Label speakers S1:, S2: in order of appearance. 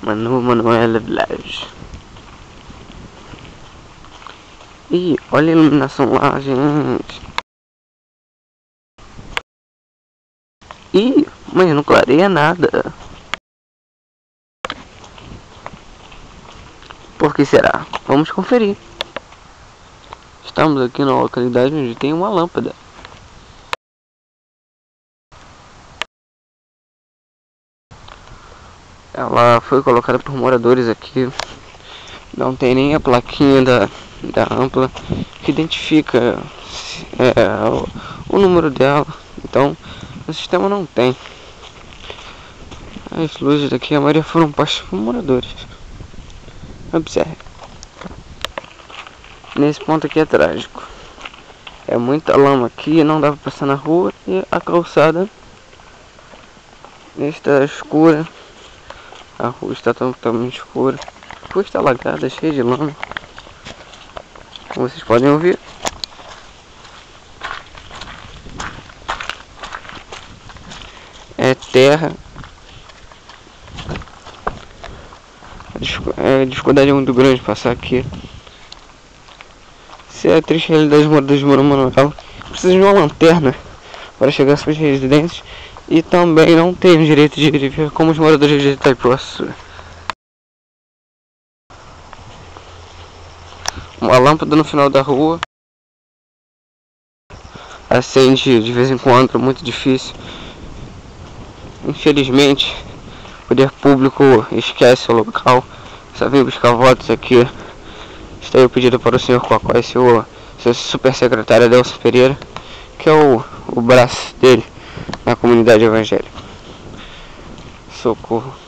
S1: Manuela Village. Ih, olha a iluminação lá, gente. Ih, mas não clareia nada. Por que será? Vamos conferir. Estamos aqui na localidade onde tem uma lâmpada. Ela foi colocada por moradores aqui. Não tem nem a plaquinha da ampla que identifica o número dela. Então o sistema não tem. As luzes daqui, a maioria foram postas por moradores. Observe. Nesse ponto aqui é trágico. É muita lama aqui, não dá pra passar na rua. E a calçada está escura. A rua está totalmente escura. A rua está alagada, cheia de lama. Como vocês podem ouvir. É terra. A dificuldade é muito grande passar aqui. Se é a triste realidade dos moradores de Mourão, precisam de uma lanterna para chegar às suas residências. E também não tem o direito de viver como os moradores de Itaipuaçu. Uma lâmpada no final da rua acende de vez em quando, muito difícil. Infelizmente, o poder público esquece o local. Só vem buscar votos aqui. Está aí o pedido para o senhor Cocó e seu super secretário Adelson Pereira, que é o braço dele na comunidade evangélica. Socorro.